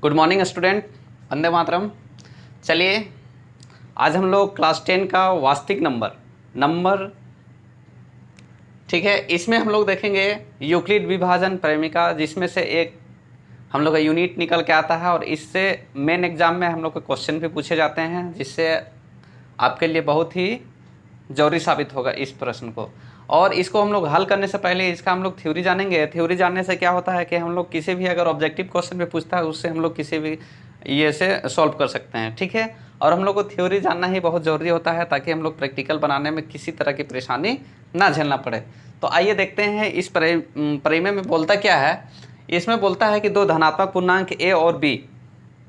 Good morning student, Vande Mataram. चलिए आज हम लोग क्लास 10 का वास्तविक नंबर ठीक है, इसमें हम लोग देखेंगे यूक्लिड विभाजन परिमिका, जिसमें से एक हम लोग का यूनिट निकल के आता है और इससे मेन एग्जाम में हम लोग के क्वेश्चन भी पूछे जाते हैं, जिससे आपके लिए बहुत ही जरूरी साबित होगा इस प्रश्न को। और इसको हम लोग हल करने से पहले इसका हम लोग थ्योरी जानेंगे। थ्योरी जानने से क्या होता है कि हम लोग किसी भी अगर ऑब्जेक्टिव क्वेश्चन पे पूछता है उससे हम लोग किसी भी ये से सॉल्व कर सकते हैं, ठीक है। और हम लोग को थ्योरी जानना ही बहुत ज़रूरी होता है ताकि हम लोग प्रैक्टिकल बनाने में किसी तरह की परेशानी ना झेलना पड़े। तो आइए देखते हैं इस परिमेय में बोलता क्या है। इसमें बोलता है कि दो धनात्मक पूर्णांक ए और बी,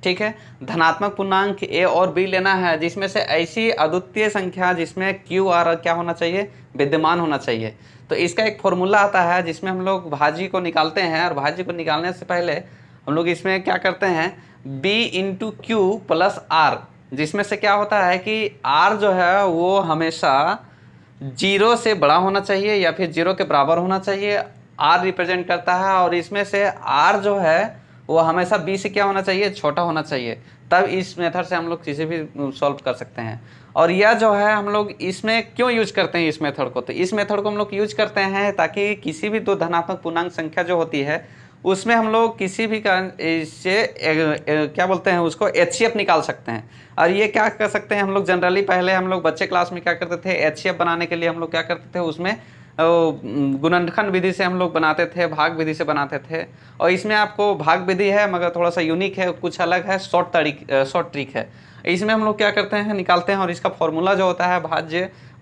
ठीक है, धनात्मक पूर्णांक ए और बी लेना है, जिसमें से ऐसी अद्वितीय संख्या जिसमें क्यू आर क्या होना चाहिए, विद्यमान होना चाहिए। तो इसका एक फॉर्मूला आता है जिसमें हम लोग भाज्य को निकालते हैं, और भाज्य को निकालने से पहले हम लोग इसमें क्या करते हैं, B into Q plus R, जिसमें से क्या होता है कि आर जो है वो हमेशा 0 से बड़ा होना चाहिए या फिर 0 के बराबर होना चाहिए। आर रिप्रेजेंट करता है, और इसमें से आर जो है वो हमेशा बी से क्या होना चाहिए, छोटा होना चाहिए। तब इस मेथड से हम लोग किसी भी सॉल्व कर सकते हैं। और यह जो है हम लोग इसमें क्यों यूज करते हैं इस मेथड को, तो इस मेथड को हम लोग यूज करते हैं ताकि किसी भी दो धनात्मक पूर्णांक संख्या जो होती है उसमें हम लोग किसी भी इससे क्या बोलते हैं उसको HCF निकाल सकते हैं। और ये क्या कर सकते हैं हम लोग जनरली, पहले हम लोग बच्चे क्लास में क्या करते थे, HCF बनाने के लिए हम लोग क्या करते थे, उसमें गुणनखंड विधि से हम लोग बनाते थे, भाग विधि से बनाते थे। और इसमें आपको भाग विधि है मगर थोड़ा सा यूनिक है, कुछ अलग है, शॉर्ट ट्रिक है। इसमें हम लोग क्या करते हैं, निकालते हैं, और इसका फॉर्मूला जो होता है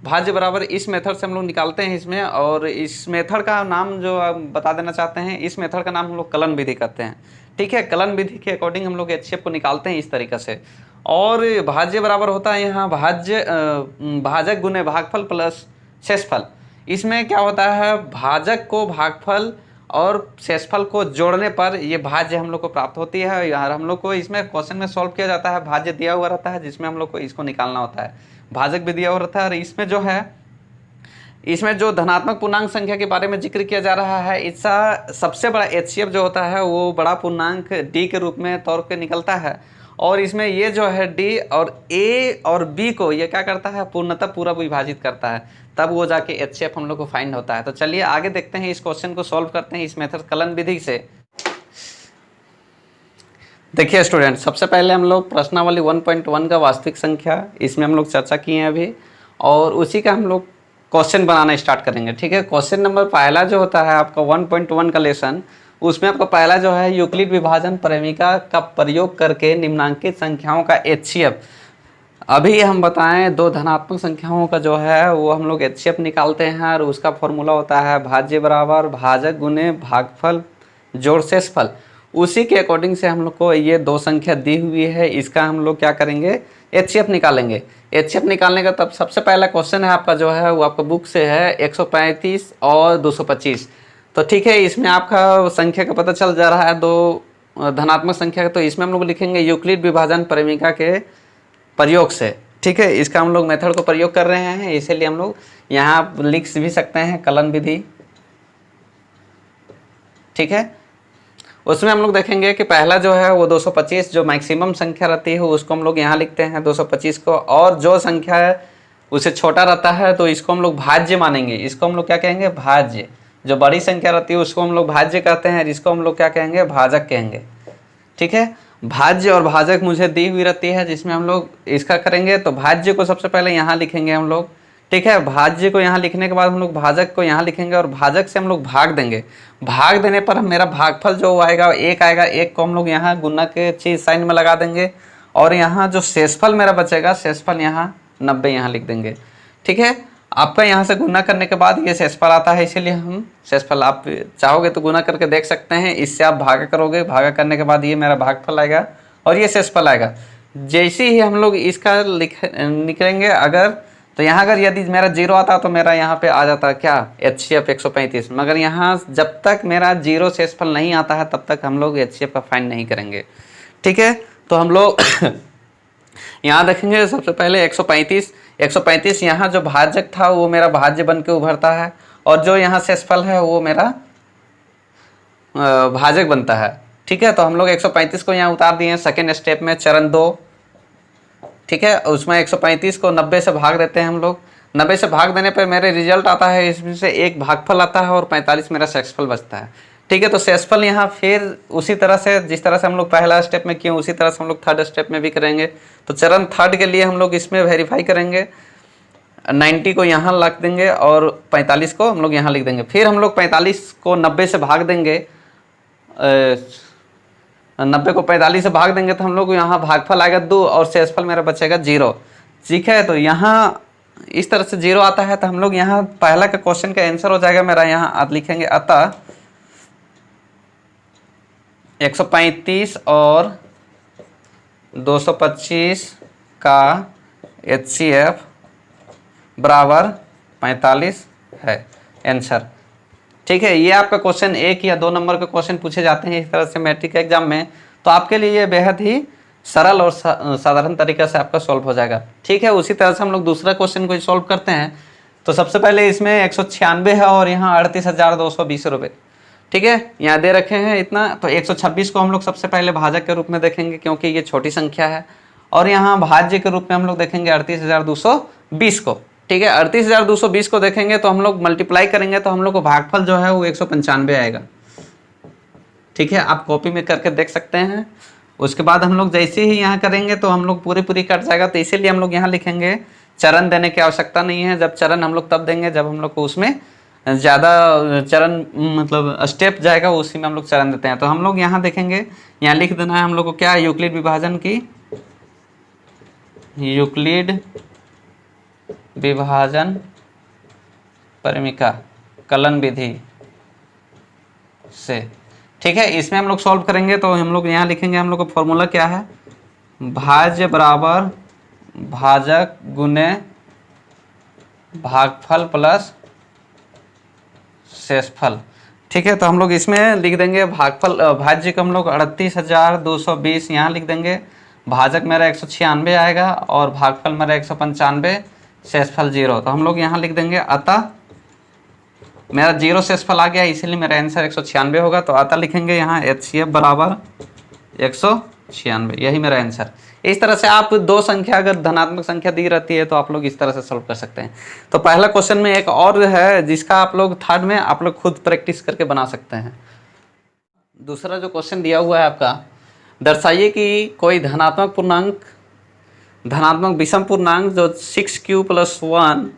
भाज्य बराबर इस मेथड से हम लोग निकालते हैं इसमें। और इस मेथड का नाम जो बता देना चाहते हैं, इस मेथड का नाम हम लोग कलन विधि करते हैं, ठीक है। कलन विधि के अकॉर्डिंग हम लोग HCF को निकालते हैं इस तरीके से। और भाज्य बराबर होता है यहाँ भाजक गुने भागफल प्लस शेषफल। इसमें क्या होता है, भाजक को भागफल और शेषफल को जोड़ने पर ये भाज्य हम लोग को प्राप्त होती है। यार हम लोग को इसमें क्वेश्चन में सॉल्व किया जाता है, भाज्य दिया हुआ रहता है जिसमें हम लोग को इसको निकालना होता है, भाजक भी दिया हुआ रहता है। और इसमें जो है, इसमें जो धनात्मक पूर्णांक संख्या के बारे में जिक्र किया जा रहा है, इसका सबसे बड़ा HCF जो होता है वो बड़ा पूर्णांक D के रूप में तौर पे निकलता है। और इसमें ये जो है D और A और B को ये क्या करता है, पूर्णतः पूरा विभाजित करता है, तब वो जाके HCF हम लोग को फाइंड होता है। तो चलिए आगे देखते हैं, इस क्वेश्चन को सॉल्व करते हैं इस मेथड कलन विधि से। देखिए स्टूडेंट, सबसे पहले हम लोग प्रश्नावली 1.1 का वास्तविक संख्या, इसमें हम लोग चर्चा किए हैं अभी, और उसी का हम लोग क्वेश्चन बनाना स्टार्ट करेंगे, ठीक है। क्वेश्चन नंबर पहला जो होता है आपका 1.1 का लेसन, उसमें आपका पहला जो है यूक्लिड विभाजन परिमिका का प्रयोग करके निम्नांकित संख्याओं का HCF। अभी हम बताएं दो धनात्मक संख्याओं का जो है वो हम लोग HCF निकालते हैं, और उसका फॉर्मूला होता है भाज्य बराबर भाजक गुने भागफल जोड़ शेषफल। उसी के अकॉर्डिंग से हम लोग को ये दो संख्या दी हुई है, इसका हम लोग क्या करेंगे, HCF निकालेंगे। HCF निकालने का तब सबसे पहला क्वेश्चन है आपका जो है वो आपका बुक से है 135 और 225। तो ठीक है, इसमें आपका संख्या का पता चल जा रहा है दो धनात्मक संख्या का, तो इसमें हम लोग लिखेंगे यूक्लिड विभाजन परिमिका के प्रयोग से, ठीक है। इसका हम लोग मेथड को प्रयोग कर रहे हैं, इसीलिए हम लोग यहाँ लिख भी सकते हैं कलन विधि, ठीक है। उसमें हम लोग देखेंगे कि पहला जो है वो 225 जो मैक्सिमम संख्या रहती है उसको हम लोग यहाँ लिखते हैं 225 को, और जो संख्या है उसे छोटा रहता है तो इसको हम लोग भाज्य मानेंगे। इसको हम लोग क्या कहेंगे, भाज्य। जो बड़ी संख्या रहती है उसको हम लोग भाज्य कहते हैं, जिसको हम लोग क्या कहेंगे, भाजक कहेंगे, ठीक है। भाज्य और भाजक मुझे दी हुई रहती है, जिसमें हम लोग इसका करेंगे। तो भाज्य को सबसे पहले यहाँ लिखेंगे हम लोग, ठीक है। भाज्य को यहाँ लिखने के बाद हम लोग भाजक को यहाँ लिखेंगे, और भाजक से हम लोग भाग देंगे। भाग देने पर मेरा भागफल जो आएगा 1 आएगा, 1 को हम लोग यहाँ गुना के चीज साइन में लगा देंगे, और यहाँ जो शेषफल मेरा बचेगा, शेषफल यहाँ 90 यहाँ लिख देंगे, ठीक है। आपका यहाँ से गुना करने के बाद ये शेषफल आता है, इसीलिए हम शेषफल, आप चाहोगे तो गुना करके देख सकते हैं, इससे आप भागा करोगे, भागा करने के बाद ये मेरा भागफल आएगा और ये शेषफल आएगा। जैसे ही हम लोग इसका निकलेंगे अगर, तो यहाँ अगर यदि मेरा 0 आता तो मेरा यहाँ पे आ जाता क्या, HCF 135। मगर यहाँ जब तक मेरा 0 शेषफल नहीं आता है तब तक हम लोग HCF का फाइंड नहीं करेंगे, ठीक है। तो हम लोग यहाँ देखेंगे सबसे पहले 135 यहाँ जो भाजक था वो मेरा भाज्य बन के उभरता है, और जो यहाँ शेषफल है वो मेरा भाजक बनता है, ठीक है, तो हम लोग 135 को यहाँ उतार दिए हैं सेकेंड स्टेप में, चरण 2। ठीक है, उसमें 135 को 90 से भाग देते हैं हम लोग। 90 से भाग देने पर मेरे रिजल्ट आता है, इसमें से एक भागफल आता है और 45 मेरा शेषफल बचता है। ठीक है, तो शेषफल यहाँ फिर उसी तरह से जिस तरह से हम लोग पहला स्टेप में किए उसी तरह से हम लोग थर्ड स्टेप में भी करेंगे। तो चरण थर्ड के लिए हम लोग इसमें वेरीफाई करेंगे, 90 को यहाँ रख देंगे और 45 को हम लोग यहाँ लिख देंगे। फिर हम लोग 45 को 90 से भाग देंगे, 90 को 45 से भाग देंगे तो हम लोग यहाँ भागफल आएगा 2 और शेषफल मेरा बचेगा 0। ठीक है, तो यहाँ इस तरह से 0 आता है, तो हम लोग यहाँ पहला का क्वेश्चन का आंसर हो जाएगा मेरा, यहाँ लिखेंगे अतः 135 और 225 का HCF बराबर 45 है आंसर। ठीक है, ये आपका क्वेश्चन 1 या 2 नंबर के क्वेश्चन पूछे जाते हैं इस तरह से मैट्रिक एग्जाम में, तो आपके लिए ये बेहद ही सरल और साधारण तरीके से आपका सॉल्व हो जाएगा। ठीक है, उसी तरह से हम लोग दूसरा क्वेश्चन को सॉल्व करते हैं। तो सबसे पहले इसमें 196 है और यहाँ 38,220 रुपये। ठीक है, यहाँ दे रखे हैं इतना, तो 126 को हम लोग सबसे पहले भाजक के रूप में देखेंगे क्योंकि ये छोटी संख्या है, और यहाँ भाज्य के रूप में हम लोग देखेंगे 38,220 को। ठीक है, 38,220 को देखेंगे तो हम लोग मल्टीप्लाई करेंगे तो हम लोग को भागफल जो है वो 195 आएगा। ठीक है, आप कॉपी में करके देख सकते हैं। उसके बाद हम लोग जैसे ही यहाँ करेंगे तो हम लोग पूरी कट जाएगा, तो इसीलिए हम लोग यहाँ लिखेंगे चरण देने की आवश्यकता नहीं है। जब चरण हम लोग तब देंगे जब हम लोग को उसमें ज़्यादा चरण मतलब स्टेप जाएगा, उसी में हम लोग चरण देते हैं। तो हम लोग यहाँ देखेंगे, यहाँ लिख देना है हम लोग को क्या, यूक्लिड विभाजन की, यूक्लिड विभाजन परिमिका कलन विधि से। ठीक है, इसमें हम लोग सॉल्व करेंगे तो हम लोग यहाँ लिखेंगे, हम लोग का फॉर्मूला क्या है, भाज्य बराबर भाजक गुने भागफल प्लस शेषफल। ठीक है, तो हम लोग इसमें लिख देंगे भागफल, भाज्य को हम लोग 38,220 यहाँ लिख देंगे, भाजक मेरा 196 आएगा और भागफल मेरा 195, शेषफल 0। तो हम लोग यहाँ लिख देंगे अतः मेरा 0 शेषफल आ गया, इसीलिए मेरा आंसर 196 होगा। तो अतः लिखेंगे यहाँ HCF बराबर 196, यही मेरा आंसर। इस तरह से आप दो संख्या अगर धनात्मक संख्या दी रहती है तो आप लोग इस तरह से सॉल्व कर सकते हैं। तो पहला क्वेश्चन में एक और है जिसका आप लोग थर्ड में आप लोग खुद प्रैक्टिस करके बना सकते हैं। दूसरा जो क्वेश्चन दिया हुआ है आपका, दर्शाइए कि कोई धनात्मक पूर्णांक, धनात्मक विषम पूर्णांक जो 6q + 1,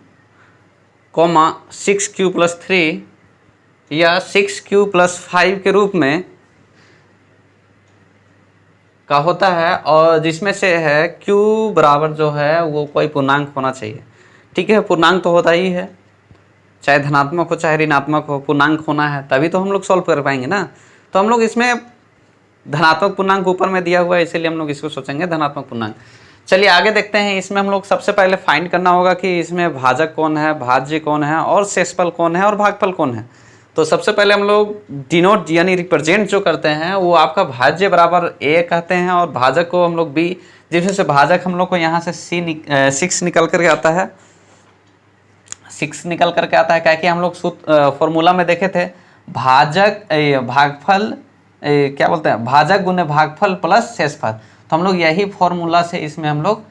6q + 3 या 6q + 5 के रूप में का होता है, और जिसमें से है q बराबर जो है वो कोई पूर्णांक होना चाहिए। ठीक है, पूर्णांक तो होता ही है, चाहे धनात्मक हो चाहे ऋणात्मक हो, पूर्णांक होना है तभी तो हम लोग सॉल्व कर पाएंगे ना। तो हम लोग इसमें धनात्मक पूर्णांक ऊपर में दिया हुआ है, इसीलिए हम लोग इसको सोचेंगे धनात्मक पूर्णांक। चलिए आगे देखते हैं। इसमें हम लोग सबसे पहले फाइंड करना होगा कि इसमें भाजक कौन है, भाज्य कौन है, और शेषफल कौन है और भागफल कौन है। तो सबसे पहले हम लोग डिनोट यानी रिप्रेजेंट जो करते हैं वो आपका भाज्य बराबर A कहते हैं और भाजक को हम लोग B, जिसमें से भाजक हम लोग को यहाँ से 6 निकल करके आता है, 6 निकल करके आता है। क्या कि हम लोग फॉर्मूला में देखे थे भाजक भागफल क्या बोलते हैं, भाजक गुने भागफल प्लस शेषफल। तो हम लोग यही फॉर्मूला से इसमें हम लोग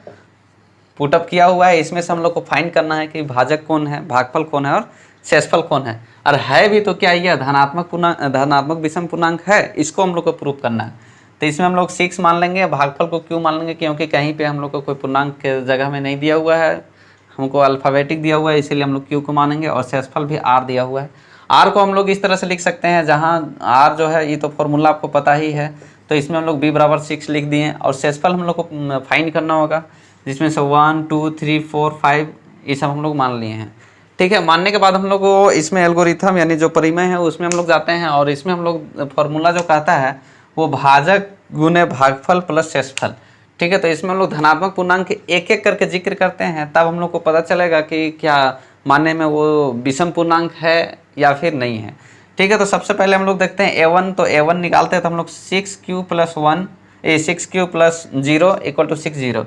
पुटअप किया हुआ है। इसमें से हम लोग को फाइंड करना है कि भाजक कौन है, भागफल कौन है और शेषफल कौन है। और है भी तो क्या यह धनात्मक पूर्णांक, धनात्मक विषम पूर्णांक है, इसको हम लोग को प्रूव करना है। तो इसमें हम लोग 6 मान लेंगे, भागफल को क्यों मान लेंगे, क्योंकि कहीं पे हम लोग को कोई पूर्णांक के जगह में नहीं दिया हुआ है, हमको अल्फ़ाबेटिक दिया हुआ है, इसीलिए हम लोग क्यू को मानेंगे। और शेषफल भी आर दिया हुआ है। आर को हम लोग इस तरह से लिख सकते हैं, जहाँ आर जो है ये तो फॉर्मूला आपको पता ही है, तो इसमें हम लोग b बराबर 6 लिख दिए। और शेषफल हम लोग को फाइंड करना होगा, जिसमें से 1 2 3 4 5 ये सब हम लोग मान लिए हैं। ठीक है, मानने के बाद हम लोग को इसमें एल्गोरिथम यानी जो परिमेय है उसमें हम लोग जाते हैं, और इसमें हम लोग फॉर्मूला जो कहता है वो भाजक गुने भागफल प्लस शेषफल। ठीक है, तो इसमें हम लोग धनात्मक पूर्णांक एक एक करके जिक्र करते हैं, तब हम लोग को पता चलेगा कि क्या मानने में वो विषम पूर्णांक है या फिर नहीं है। ठीक है, तो सबसे पहले हम लोग देखते हैं A1। तो A1 निकालते हैं तो हम लोग 6q + 1 6q + 0 = 60।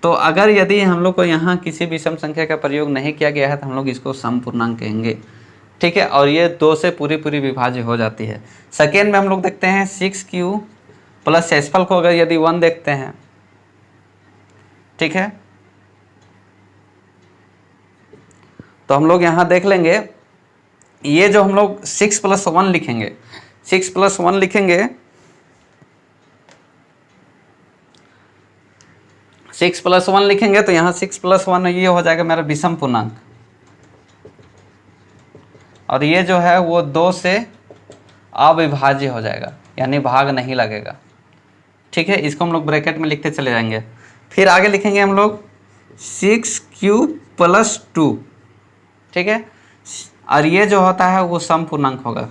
तो अगर यदि हम लोग को यहाँ किसी विषम संख्या का प्रयोग नहीं किया गया है तो हम लोग इसको सम पूर्णांक कहेंगे। ठीक है, और ये 2 से पूरी विभाज्य हो जाती है। सेकेंड में हम लोग देखते हैं 6q प्लस शेषफल को अगर यदि 1 देखते हैं, ठीक है, तो हम लोग यहाँ देख लेंगे, ये जो हम लोग 6 + 1 लिखेंगे, 6 + 1 लिखेंगे, 6 + 1 लिखेंगे तो यहाँ 6 + 1 ये हो जाएगा मेरा विषम पूर्णांक, और ये जो है वो 2 से अविभाज्य हो जाएगा, यानी भाग नहीं लगेगा, ठीक है। इसको हम लोग ब्रैकेट में लिखते चले जाएंगे। फिर आगे लिखेंगे हम लोग 6³ + 2, ठीक है, और ये जो होता है वो सम पूर्णांक होगा,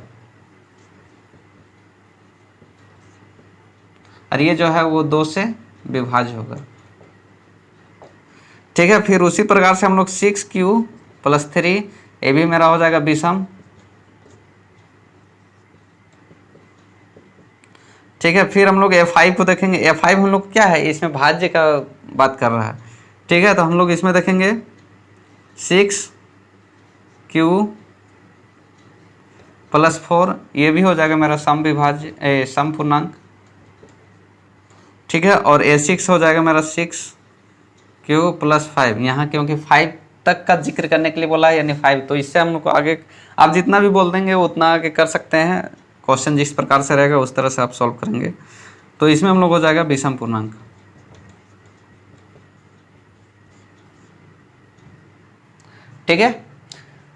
और ये जो है वो 2 से विभाज्य होगा, ठीक है। फिर उसी प्रकार से हम लोग 6³ + 3, ये भी मेरा हो जाएगा विषम, ठीक है। फिर हम लोग F5 को देखेंगे, F5 हम लोग क्या है, इसमें भाज्य का बात कर रहा है, ठीक है। तो हम लोग इसमें देखेंगे 6³ + 4, ये भी हो जाएगा मेरा सम विभाज्य सम पूर्णांक, ठीक है। और A6 हो जाएगा मेरा 6³ + 5, यहाँ क्योंकि 5 तक का जिक्र करने के लिए बोला है, यानी 5, तो इससे हम लोग को आगे आप जितना भी बोल देंगे उतना आगे कर सकते हैं, क्वेश्चन जिस प्रकार से रहेगा उस तरह से आप सॉल्व करेंगे। तो इसमें हम लोग हो जाएगा विषम पूर्णांक, ठीक है।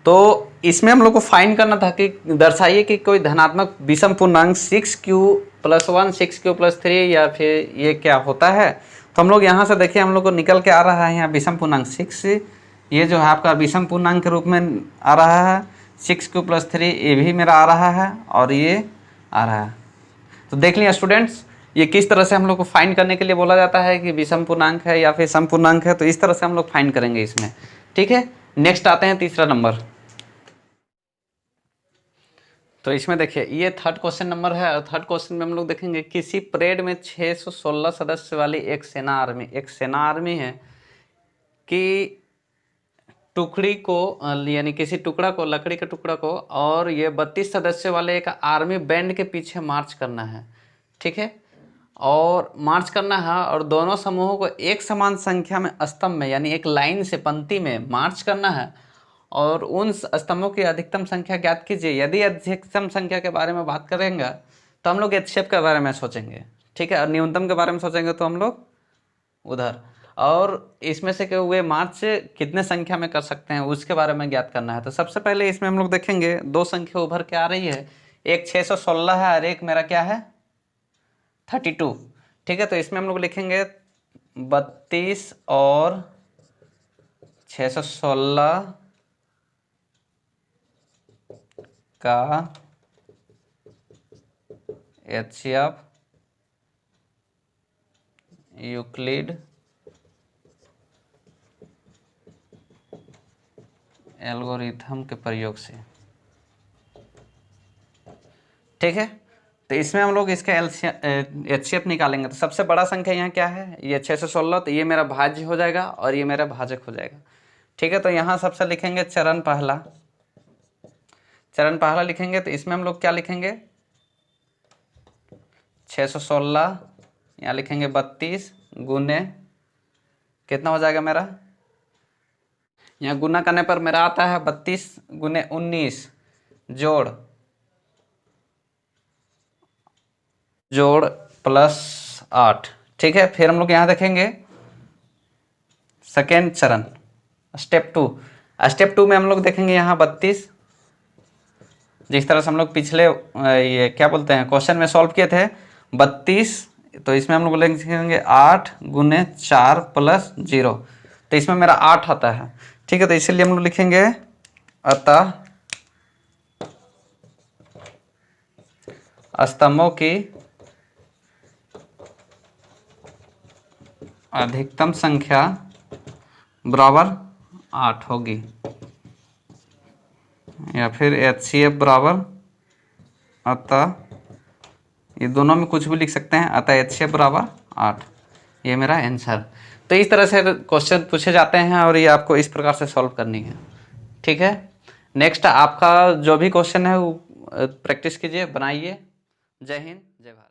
तो इसमें हम लोग को फाइंड करना था कि दर्शाइए कि कोई धनात्मक विषम पूर्णांक 6³ + 1, 6³ + 3, या फिर ये क्या होता है। तो हम लोग यहाँ से देखिए, हम लोग को निकल के आ रहा है यहाँ विषम पूर्णांक 6, ये जो है आपका विषम पूर्णांक के रूप में आ रहा है, 6³ + 3 ये भी मेरा आ रहा है, और ये आ रहा है। तो देख लिया स्टूडेंट्स, ये किस तरह से हम लोग को फाइंड करने के लिए बोला जाता है कि विषम पूर्णांक है या फिर सम पूर्णांक है, तो इस तरह से हम लोग फाइंड करेंगे इसमें, ठीक है। नेक्स्ट आते हैं तीसरा नंबर। तो इसमें देखिए ये थर्ड क्वेश्चन नंबर है, और थर्ड क्वेश्चन में हम लोग देखेंगे किसी परेड में 616 सदस्य वाली एक सेना आर्मी है कि टुकड़ी को, यानी किसी टुकड़ा को, लकड़ी के टुकड़ा को, और ये 32 सदस्य वाले एक आर्मी बैंड के पीछे मार्च करना है, ठीक है, और मार्च करना है, और दोनों समूहों को एक समान संख्या में स्तंभ में, यानी एक लाइन से पंक्ति में मार्च करना है, और उन स्तंभों की अधिकतम संख्या ज्ञात कीजिए। यदि अधिकतम संख्या के बारे में बात करेंगे तो हम लोग एच शेप के बारे में सोचेंगे, ठीक है, और न्यूनतम के बारे में सोचेंगे तो हम लोग उधर, और इसमें से वे मार्च कितने संख्या में कर सकते हैं उसके बारे में ज्ञात करना है। तो सबसे पहले इसमें हम लोग देखेंगे 2 संख्या उभर के आ रही है, एक 616 है और एक मेरा क्या है 32, ठीक है। तो इसमें हम लोग लिखेंगे 32 और 616 का HCF यूक्लिड एल्गोरिथम के प्रयोग से, ठीक है। तो इसमें हम लोग इसका HCF निकालेंगे। तो सबसे बड़ा संख्या यहाँ क्या है, ये 616, तो ये मेरा भाज्य हो जाएगा और ये मेरा भाजक हो जाएगा, ठीक है। तो यहाँ सबसे लिखेंगे चरण पहला लिखेंगे। तो इसमें हम लोग क्या लिखेंगे 616, यहाँ लिखेंगे 32 गुने कितना हो जाएगा मेरा, यहाँ गुना करने पर मेरा आता है 32 गुने 19 जोड़ +8, ठीक है। फिर हम लोग यहाँ देखेंगे सेकेंड चरण स्टेप 2 में हम लोग देखेंगे यहाँ 32, जिस तरह से हम लोग पिछले ये क्या बोलते हैं क्वेश्चन में सॉल्व किए थे 32, तो इसमें हम लोग लिखेंगे 8 गुने 4 + 0, तो इसमें मेरा 8 आता है, ठीक है। तो इसीलिए हम लोग लिखेंगे अतः स्तंभों की अधिकतम संख्या बराबर 8 होगी, या फिर HCF बराबर अतः, ये दोनों में कुछ भी लिख सकते हैं, अतः HCF बराबर 8, ये मेरा आंसर। तो इस तरह से क्वेश्चन पूछे जाते हैं और ये आपको इस प्रकार से सॉल्व करनी है, ठीक है। नेक्स्ट आपका जो भी क्वेश्चन है वो प्रैक्टिस कीजिए, बनाइए। जय हिंद, जय भारत।